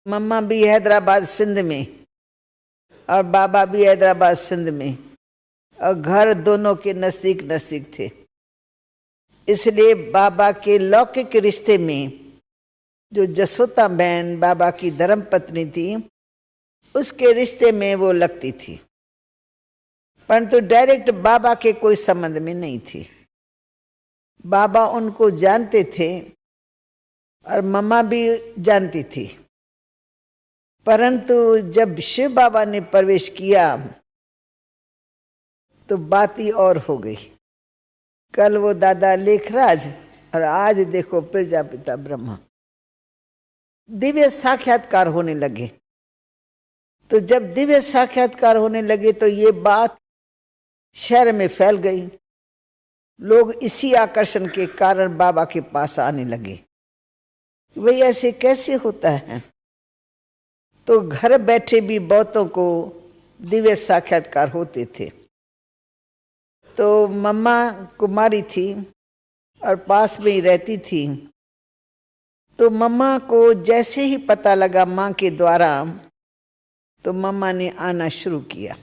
मम्मा भी हैदराबाद सिंध में और बाबा भी हैदराबाद सिंध में, और घर दोनों के नज़दीक नज़दीक थे। इसलिए बाबा के लौकिक रिश्ते में जो जसोता बहन बाबा की धर्म पत्नी थी, उसके रिश्ते में वो लगती थी, परंतु डायरेक्ट बाबा के कोई संबंध में नहीं थी। बाबा उनको जानते थे और मम्मा भी जानती थी, परंतु जब शिव बाबा ने प्रवेश किया तो बात ही और हो गई। कल वो दादा लेखराज और आज देखो प्रजापिता ब्रह्मा, दिव्य साक्षात्कार होने लगे। तो जब दिव्य साक्षात्कार होने लगे तो ये बात शहर में फैल गई। लोग इसी आकर्षण के कारण बाबा के पास आने लगे। भाई ऐसे कैसे होता है? तो घर बैठे भी बहुतों को दिव्य साक्षात्कार होते थे। तो मम्मा कुमारी थी और पास में ही रहती थी। तो मम्मा को जैसे ही पता लगा माँ के द्वारा, तो मम्मा ने आना शुरू किया।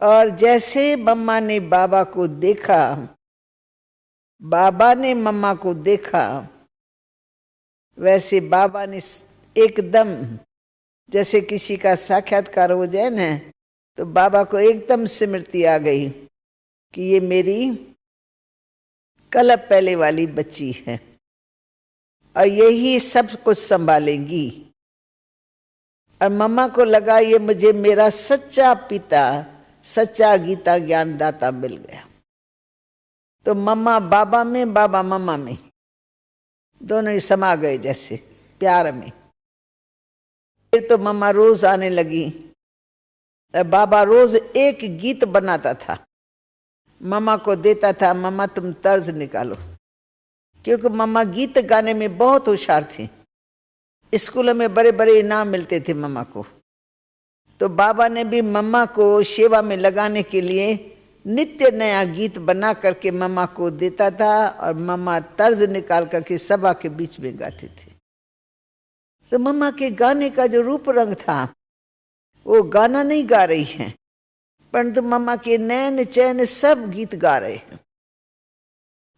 और जैसे मम्मा ने बाबा को देखा, बाबा ने मम्मा को देखा, वैसे बाबा ने एकदम, जैसे किसी का साक्षात्कार हो जाए ना, तो बाबा को एकदम स्मृति आ गई कि ये मेरी कल पहले वाली बच्ची है और यही सब कुछ संभालेंगी। और मम्मा को लगा ये मुझे मेरा सच्चा पिता, सच्चा गीता ज्ञान दाता मिल गया। तो मम्मा बाबा में, बाबा मम्मा में, दोनों ही समा गए जैसे प्यार में। फिर तो मम्मा रोज आने लगी। बाबा रोज एक गीत बनाता था, मम्मा को देता था, मम्मा तुम तर्ज निकालो, क्योंकि मम्मा गीत गाने में बहुत होशियार थी। स्कूलों में बड़े बड़े इनाम मिलते थे मम्मा को। तो बाबा ने भी मम्मा को सेवा में लगाने के लिए नित्य नया गीत बना करके मम्मा को देता था और मम्मा तर्ज निकाल करके सभा के बीच में गाते थे। तो मम्मा के गाने का जो रूप रंग था, वो गाना नहीं गा रही हैं, परंतु मम्मा के नैन चैन सब गीत गा रहे हैं।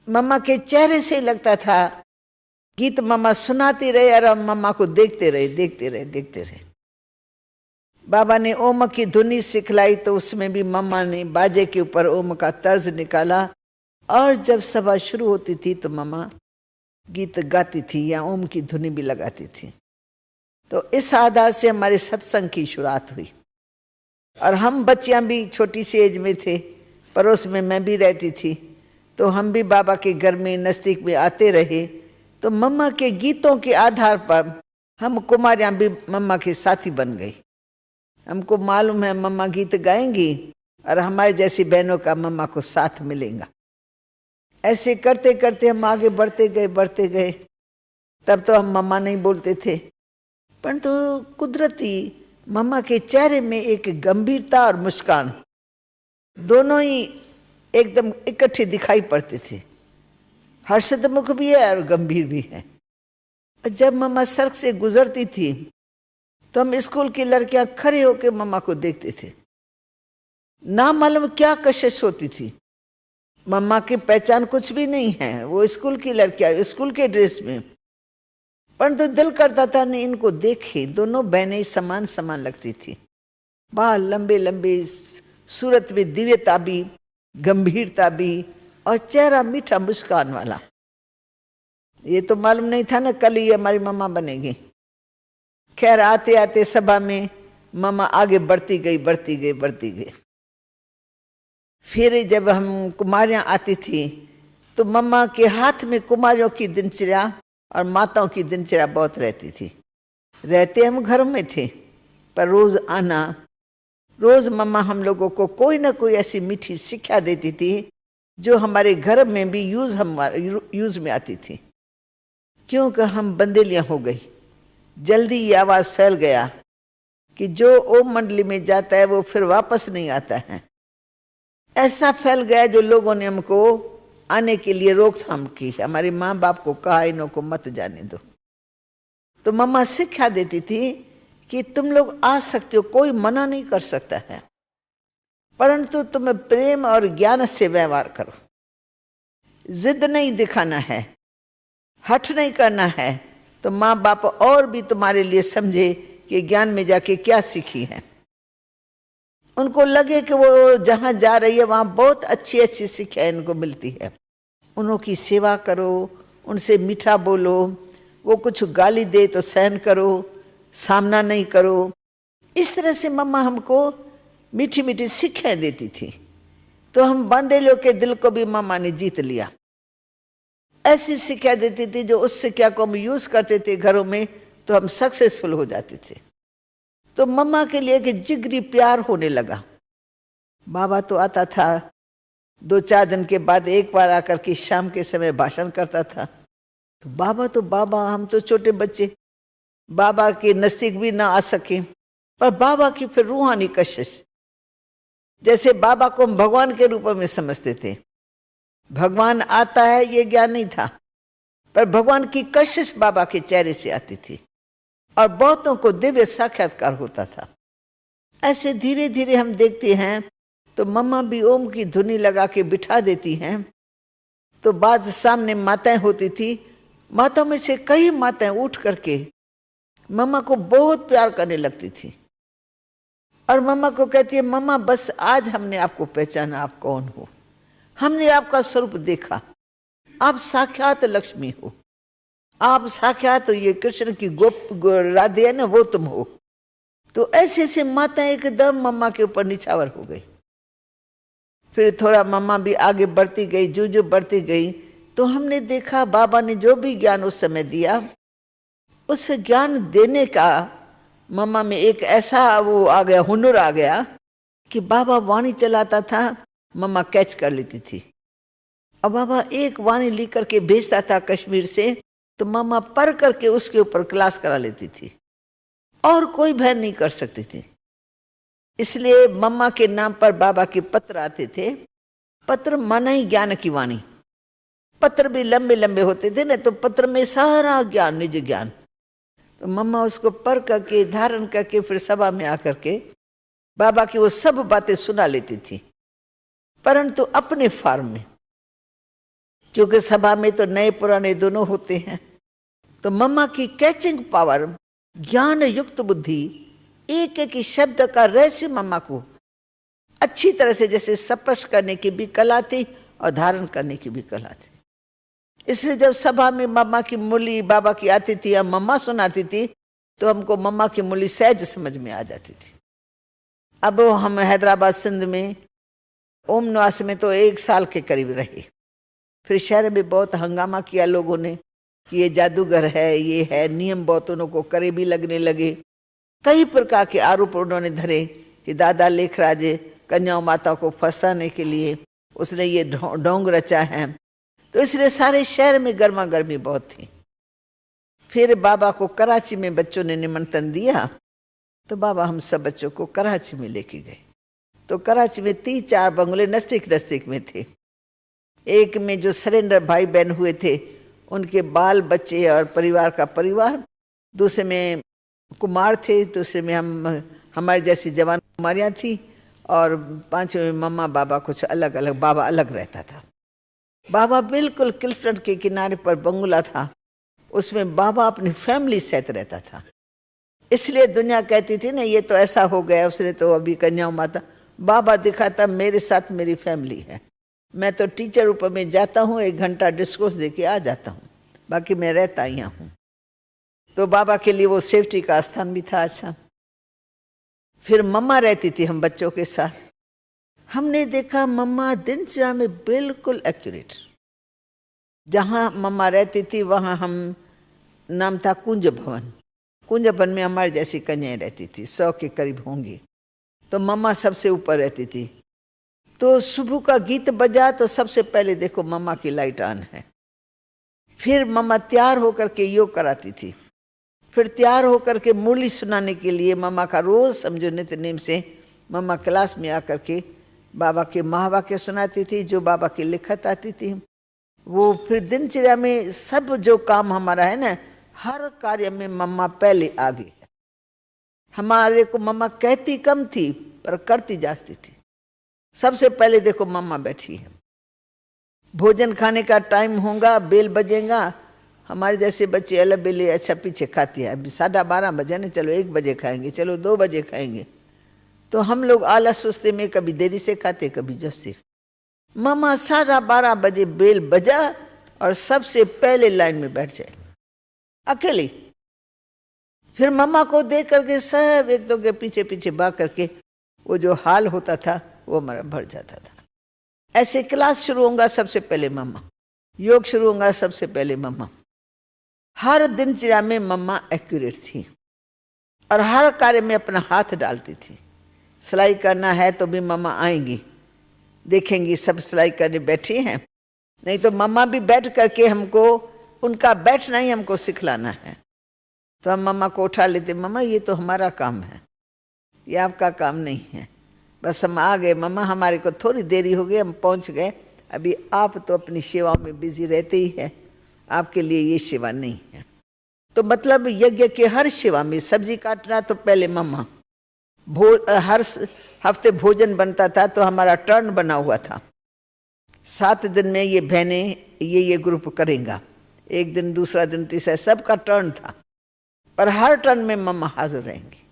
मम्मा के चेहरे से लगता था गीत मम्मा सुनाती रहे और हम मम्मा को देखते रहे, देखते रहे, देखते रहे। बाबा ने ओम की धुनी सिखलाई, तो उसमें भी मम्मा ने बाजे के ऊपर ओम का तर्ज निकाला। और जब सभा शुरू होती थी तो मम्मा गीत गाती थी या ओम की धुनी भी लगाती थी। तो इस आधार से हमारे सत्संग की शुरुआत हुई। और हम बच्चियां भी छोटी सी एज में थे, पड़ोस में मैं भी रहती थी, तो हम भी बाबा के घर में नज़दीक में आते रहे। तो मम्मा के गीतों के आधार पर हम कुमारियां भी मम्मा के साथी बन गई। हमको मालूम है मम्मा गीत गाएंगी और हमारे जैसी बहनों का मम्मा को साथ मिलेगा। ऐसे करते करते हम आगे बढ़ते गए, बढ़ते गए। तब तो हम मम्मा नहीं बोलते थे, परंतु कुदरती मम्मा के चेहरे में एक गंभीरता और मुस्कान, दोनों ही एकदम इकट्ठे दिखाई पड़ते थे। हर्षित मुख भी है और गंभीर भी है। जब मम्मा सड़क से गुजरती थी तो हम स्कूल की लड़कियां खड़े होकर मम्मा को देखते थे। ना मालूम क्या कशिश होती थी। मम्मा की पहचान कुछ भी नहीं है, वो स्कूल की लड़कियां स्कूल के ड्रेस में, परंतु दिल करता था नहीं इनको देखे। दोनों बहनें समान समान लगती थी, बाल लंबे लंबे, सूरत में दिव्यता भी, गंभीरता भी, और चेहरा मीठा मुस्कान वाला। ये तो मालूम नहीं था ना कल ही हमारी मम्मा बनेगी। खैर आते आते सभा में मम्मा आगे बढ़ती गई, बढ़ती गई, बढ़ती गई। फिर जब हम कुमारियां आती थी तो मम्मा के हाथ में कुमारियों की दिनचर्या और माताओं की दिनचर्या बहुत रहती थी। रहते हम घर में थे, पर रोज आना, रोज मम्मा हम लोगों को कोई ना कोई ऐसी मीठी शिक्षा देती थी जो हमारे घर में भी यूज में आती थी। क्योंकि हम बंदेलियां हो गई, जल्दी ये आवाज फैल गया कि जो ओम मंडली में जाता है वो फिर वापस नहीं आता है। ऐसा फैल गया जो लोगों ने हमको आने के लिए रोकथाम की। हमारे माँ बाप को कहा इन्हों को मत जाने दो। तो मम्मा सिखा देती थी कि तुम लोग आ सकते हो, कोई मना नहीं कर सकता है, परंतु तुम्हें प्रेम और ज्ञान से व्यवहार करो। जिद नहीं दिखाना है, हठ नहीं करना है, तो माँ बाप और भी तुम्हारे लिए समझे कि ज्ञान में जाके क्या सीखी है। उनको लगे कि वो जहाँ जा रही है वहाँ बहुत अच्छी अच्छी शिक्षा इनको मिलती है। उनकी सेवा करो, उनसे मीठा बोलो, वो कुछ गाली दे तो सहन करो, सामना नहीं करो। इस तरह से मम्मा हमको मीठी मीठी शिक्षाएं देती थी। तो हम बांदेलियों के दिल को भी मम्मा ने जीत लिया। ऐसी शिक्षा देती थी जो उस शिक्षा को हम यूज करते थे घरों में तो हम सक्सेसफुल हो जाते थे। तो मम्मा के लिए कि जिगरी प्यार होने लगा। बाबा तो आता था 2-4 दिन के बाद एक बार आकर के शाम के समय भाषण करता था। तो बाबा हम तो छोटे बच्चे, बाबा के नजदीक भी ना आ सके, पर बाबा की फिर रूहानी कशिश, जैसे बाबा को हम भगवान के रूप में समझते थे। भगवान आता है ये ज्ञान नहीं था, पर भगवान की कशिश बाबा के चेहरे से आती थी और बहुतों को दिव्य साक्षात्कार होता था। ऐसे धीरे धीरे हम देखते हैं तो मम्मा भी ओम की धुनी लगा के बिठा देती हैं। तो बाद सामने माताएं होती थी, माताओं में से कई माताएं उठ करके मम्मा को बहुत प्यार करने लगती थी और मम्मा को कहती है, मम्मा बस आज हमने आपको पहचाना, आप कौन हो, हमने आपका स्वरूप देखा, आप साक्षात लक्ष्मी हो, आप साक्षात ये कृष्ण की राधे है ना, वो तुम हो। तो ऐसे ऐसे माताएं एकदम मम्मा के ऊपर निछावर हो गई। फिर थोड़ा मम्मा भी आगे बढ़ती गई, जो बढ़ती गई, तो हमने देखा बाबा ने जो भी ज्ञान उस समय दिया, उस ज्ञान देने का मम्मा में एक ऐसा वो आ गया, हुनर आ गया कि बाबा वाणी चलाता था, मम्मा कैच कर लेती थी। अब बाबा एक वाणी लिख करके भेजता था कश्मीर से, तो मम्मा पढ़ करके उसके ऊपर क्लास करा लेती थी और कोई भय नहीं कर सकती थी। इसलिए मम्मा के नाम पर बाबा के पत्र आते थे। पत्र माना ही ज्ञान की वाणी। पत्र भी लंबे लंबे होते थे ना, तो पत्र में सारा ज्ञान, निज ज्ञान। तो मम्मा उसको पढ़ करके धारण करके फिर सभा में आकर के बाबा की वो सब बातें सुना लेती थी, परंतु अपने फॉर्म में, क्योंकि सभा में तो नए पुराने दोनों होते हैं। तो मम्मा की कैचिंग पावर, ज्ञान युक्त बुद्धि, एक एक शब्द का रहस्य मम्मा को अच्छी तरह से जैसे स्पष्ट करने की भी कला थी और धारण करने की भी कला थी। इसलिए जब सभा में मम्मा की मुरली बाबा की आती थी या मम्मा सुनाती थी, तो हमको मम्मा की मुरली सहज समझ में आ जाती थी। अब हम हैदराबाद सिंध में ओम निवास में तो 1 साल के करीब रहे। फिर शहर में बहुत हंगामा किया लोगों ने कि ये जादूगर है, ये है, नियम बहुत उनको करे भी लगने लगे। कई प्रकार के आरोप उन्होंने धरे कि दादा लेखराज कन्याओं माता को फंसाने के लिए उसने ये ढोंग रचा है। तो इसलिए सारे शहर में गर्मा गर्मी बहुत थी। फिर बाबा को कराची में बच्चों ने निमंत्रण दिया, तो बाबा हम सब बच्चों को कराची में लेके गए। तो कराची में 3-4 बंगले नजदीक में थे। एक में जो सरेंडर भाई बहन हुए थे उनके बाल बच्चे और परिवार का परिवार, दूसरे में कुमार थे, दूसरे में हमारी जैसी जवान कुमारियाँ थी, और 5वें में मम्मा बाबा कुछ अलग अलग, बाबा अलग रहता था। बाबा बिल्कुल क्लिफ्टन के किनारे पर बंगला था, उसमें बाबा अपनी फैमिली सहित रहता था। इसलिए दुनिया कहती थी ना ये तो ऐसा हो गया, उसने तो अभी कन्याओं माता। बाबा दिखाता मेरे साथ मेरी फैमिली है। मैं तो टीचर रूप में जाता हूँ, 1 घंटा डिस्कोर्स देके आ जाता हूँ, बाकी मैं रहता यहाँ हूँ। तो बाबा के लिए वो सेफ्टी का स्थान भी था। अच्छा, फिर मम्मा रहती थी हम बच्चों के साथ। हमने देखा मम्मा दिनचर्या में बिल्कुल एक्यूरेट। जहाँ मम्मा रहती थी वहाँ हम, नाम था कुंज भवन। कुंज भवन में हमारे जैसी कन्याएं रहती थी, 100 के करीब होंगी। तो मम्मा सबसे ऊपर रहती थी। तो सुबह का गीत बजा तो सबसे पहले देखो मम्मा की लाइट ऑन है। फिर मम्मा तैयार होकर के योग कराती थी। फिर तैयार होकर के मुरली सुनाने के लिए मम्मा का रोज समझो नित्य नेम से मम्मा क्लास में आकर के बाबा के महावाक्य सुनाती थी, जो बाबा की लिखत आती थी वो। फिर दिनचर्या में सब जो काम हमारा है ना, हर कार्य में मम्मा पहले आगे है। हमारे को मम्मा कहती कम थी पर करती जास्ती थी। सबसे पहले देखो मम्मा बैठी है, भोजन खाने का टाइम होगा, बेल बजेगा, हमारे जैसे बच्चे अलग बेले अच्छा पीछे खाती है। अभी 12:30 बजे ना, चलो 1 बजे खाएंगे, चलो 2 बजे खाएंगे। तो हम लोग आलस सुस्ते में कभी देरी से खाते, कभी जल्दी। मम्मा 12:30 बजे बेल बजा और सबसे पहले लाइन में बैठ जाए अकेली। फिर मम्मा को देख करके सब एक दो के पीछे पीछे भाग करके वो जो हाल होता था वो हमारा भर जाता था। ऐसे क्लास शुरू होगा सबसे पहले मम्मा, योग शुरू होगा सबसे पहले मम्मा। हर दिनचर्या में मम्मा एक्यूरेट थी और हर कार्य में अपना हाथ डालती थी। सिलाई करना है तो भी मम्मा आएंगी, देखेंगी सब सिलाई करने बैठी हैं, नहीं तो मम्मा भी बैठ करके हमको उनका बैठना ही हमको सिखलाना है। तो हम मम्मा को उठा लेते, मम्मा ये तो हमारा काम है, ये आपका काम नहीं है। बस हम आ गए मम्मा, हमारे को थोड़ी देरी हो गई, हम पहुंच गए। अभी आप तो अपनी सेवाओं में बिजी रहते ही है, आपके लिए ये सेवा नहीं है। तो मतलब यज्ञ के हर सेवा में सब्जी काटना तो पहले मम्मा, हर हफ्ते भोजन बनता था तो हमारा टर्न बना हुआ था। 7 दिन में ये बहनें ये ग्रुप करेंगे, एक दिन दूसरा दिन तीसरा, सबका टर्न था। पर हर टर्न में मम्मा हाजिर रहेंगी।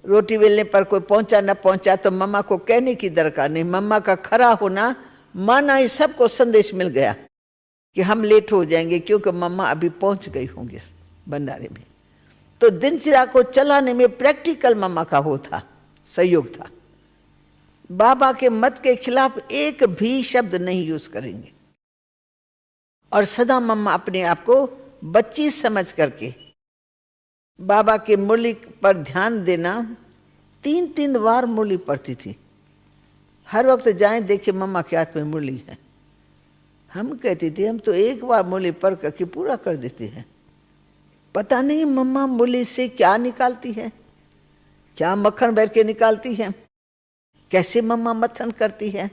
रोटी बेलने पर कोई पहुंचा ना पहुंचा तो मम्मा को कहने की दरकार नहीं, मम्मा का खड़ा होना माना ही सबको संदेश मिल गया कि हम लेट हो जाएंगे क्योंकि मम्मा अभी पहुंच गई होंगी भंडारे में। तो दिनचर्या को चलाने में प्रैक्टिकल मम्मा का वो था, सहयोग था। बाबा के मत के खिलाफ एक भी शब्द नहीं यूज करेंगे और सदा मम्मा अपने आप को बच्ची समझ करके बाबा के मुरली पर ध्यान देना। 3-3 बार मुरली पढ़ती थी। हर वक्त जाएं देखे मम्मा के हाथ में मुरली है। हम कहते थे हम तो एक बार मुरली पढ़ करके पूरा कर देते हैं। पता नहीं मम्मा मुरली से क्या निकालती है, क्या मक्खन भर के निकालती है, कैसे मम्मा मथन करती है।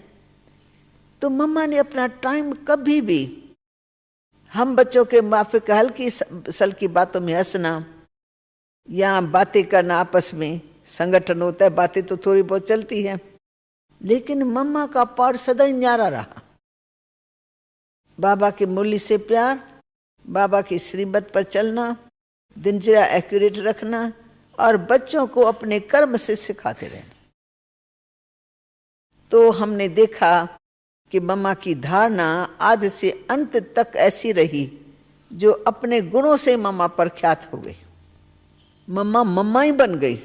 तो मम्मा ने अपना टाइम कभी भी हम बच्चों के माफिक हल्की सल्की बातों में हंसना या बातें करना, आपस में संगठन होता है, बातें तो थोड़ी बहुत चलती है, लेकिन मम्मा का पाठ सदा न्यारा रहा। बाबा की मुरली से प्यार, बाबा की श्रीमत पर चलना, दिनचर्या एक्यूरेट रखना और बच्चों को अपने कर्म से सिखाते रहना। तो हमने देखा कि मम्मा की धारणा आदि से अंत तक ऐसी रही जो अपने गुणों से मम्मा प्रख्यात हो गई। मम्मा मम्मा ही बन गई।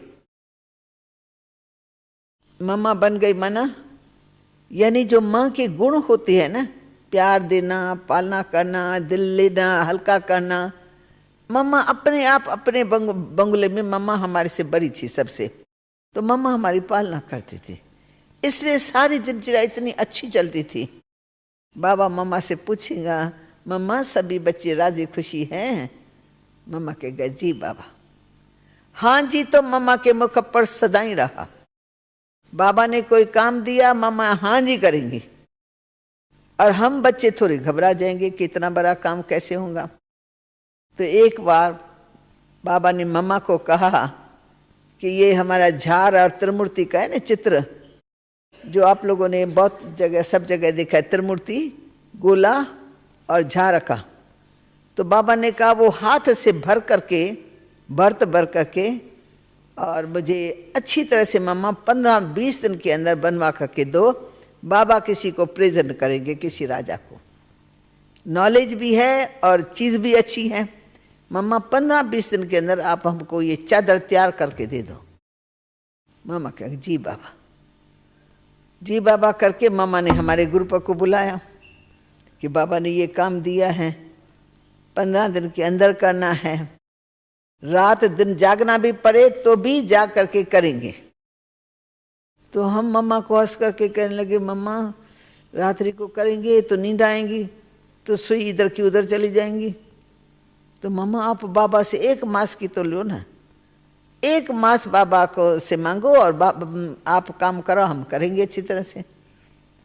मम्मा बन गई माना यानी जो माँ के गुण होते हैं ना, प्यार देना, पालना करना, दिल लेना, हल्का करना, मम्मा अपने आप अपने बंगले में मम्मा हमारे से बड़ी थी सबसे, तो मम्मा हमारी पालना करती थी। इसलिए सारी दिनचर्या इतनी अच्छी चलती थी। बाबा मम्मा से पूछेगा, मम्मा सभी बच्चे राजी खुशी हैं? मम्मा कहेगा जी बाबा। हाँ जी तो मम्मा के मुख पर सदा ही रहा। बाबा ने कोई काम दिया मम्मा हाँ जी करेंगी और हम बच्चे थोड़े घबरा जाएंगे कि इतना बड़ा काम कैसे होगा। तो एक बार बाबा ने मम्मा को कहा कि ये हमारा झार और त्रिमूर्ति का है ना चित्र, जो आप लोगों ने बहुत जगह सब जगह देखा है, त्रिमूर्ति गोला और झार का। तो बाबा ने कहा वो हाथ से भर करके भर करके और मुझे अच्छी तरह से मम्मा 15-20 दिन के अंदर बनवा करके दो। बाबा किसी को प्रेजेंट करेंगे, किसी राजा को। नॉलेज भी है और चीज़ भी अच्छी है। मम्मा 15-20 दिन के अंदर आप हमको ये चादर तैयार करके दे दो। मम्मा कहे जी बाबा। जी बाबा करके मम्मा ने हमारे ग्रुप को बुलाया कि बाबा ने ये काम दिया है, 15 दिन के अंदर करना है, रात दिन जागना भी पड़े तो भी जाग करके करेंगे। तो हम मम्मा को हंस करके कहने लगे, मम्मा रात्रि को करेंगे तो नींद आएंगी, तो सुई इधर की उधर चली जाएंगी। तो मम्मा आप बाबा से 1 मास की तो लो ना, 1 मास बाबा को से मांगो और आप काम करो, हम करेंगे अच्छी तरह से।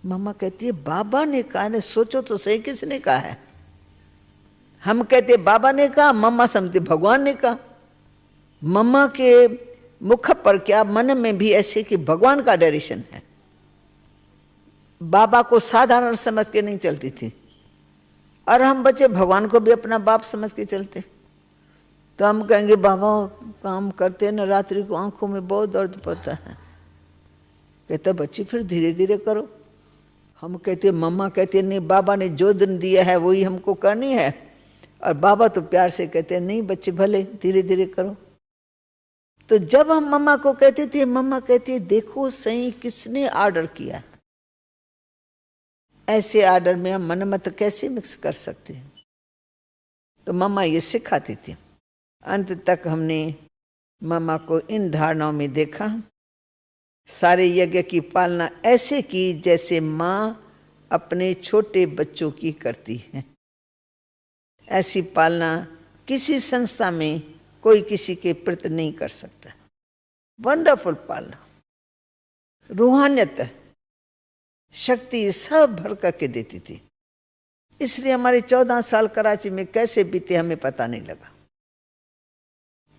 मम्मा कहती है बाबा ने कहा है, सोचो तो सही, किसने कहा है? हम कहते बाबा ने कहा, मम्मा समझते भगवान ने कहा। मम्मा के मुख पर क्या, मन में भी ऐसे कि भगवान का डायरेक्शन है। बाबा को साधारण समझ के नहीं चलती थी, और हम बच्चे भगवान को भी अपना बाप समझ के चलते। तो हम कहेंगे बाबा काम करते न, रात्रि को आंखों में बहुत दर्द पड़ता है। कहते बच्ची फिर धीरे धीरे करो। हम कहते, मम्मा कहते नहीं, बाबा ने जो दिन दिया है वही हमको करनी है। और बाबा तो प्यार से कहते नहीं बच्चे भले धीरे धीरे करो। तो जब हम मम्मा को कहते थे, मम्मा कहती देखो सही किसने ऑर्डर किया। ऐसे ऑर्डर में हम मन मत कैसे मिक्स कर सकते हैं। तो मम्मा ये सिखाती थी। अंत तक हमने मम्मा को इन धारणाओं में देखा। सारे यज्ञ की पालना ऐसे की जैसे माँ अपने छोटे बच्चों की करती है। ऐसी पालना किसी संस्था में कोई किसी के प्रति नहीं कर सकता। वंडरफुल पालना, रूहानियत, शक्ति सब भर करके देती थी। इसलिए हमारे 14 साल कराची में कैसे बीते हमें पता नहीं लगा।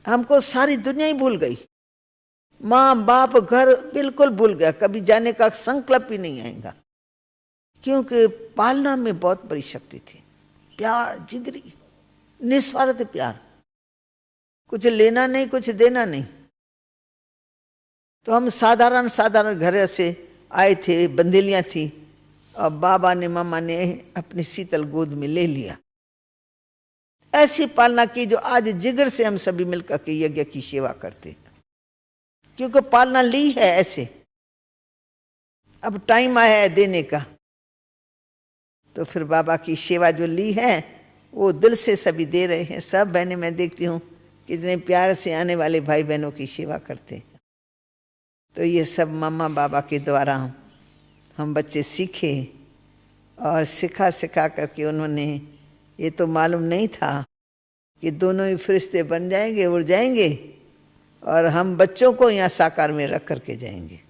हमको सारी दुनिया ही भूल गई, माँ बाप घर बिल्कुल भूल गया। कभी जाने का संकल्प ही नहीं आएगा, क्योंकि पालना में बहुत बड़ी शक्ति थी। प्यार, जिगरी, निस्वार्थ प्यार, कुछ लेना नहीं कुछ देना नहीं। तो हम साधारण घर से आए थे, बंदेलियां थी, और बाबा ने मम्मा ने अपनी शीतल गोद में ले लिया। ऐसी पालना की जो आज जिगर से हम सभी मिलकर के यज्ञ की सेवा करते हैं, क्योंकि पालना ली है ऐसे। अब टाइम आया है देने का, तो फिर बाबा की सेवा जो ली है वो दिल से सभी दे रहे हैं। सब बहनें मैं देखती हूँ कितने प्यार से आने वाले भाई बहनों की सेवा करते हैं। तो ये सब मम्मा बाबा के द्वारा हम बच्चे सीखे, और सिखा करके उन्होंने, ये तो मालूम नहीं था कि दोनों ही फरिश्ते बन जाएंगे, उड़ जाएंगे, और हम बच्चों को यहाँ साकार में रख करके जाएंगे।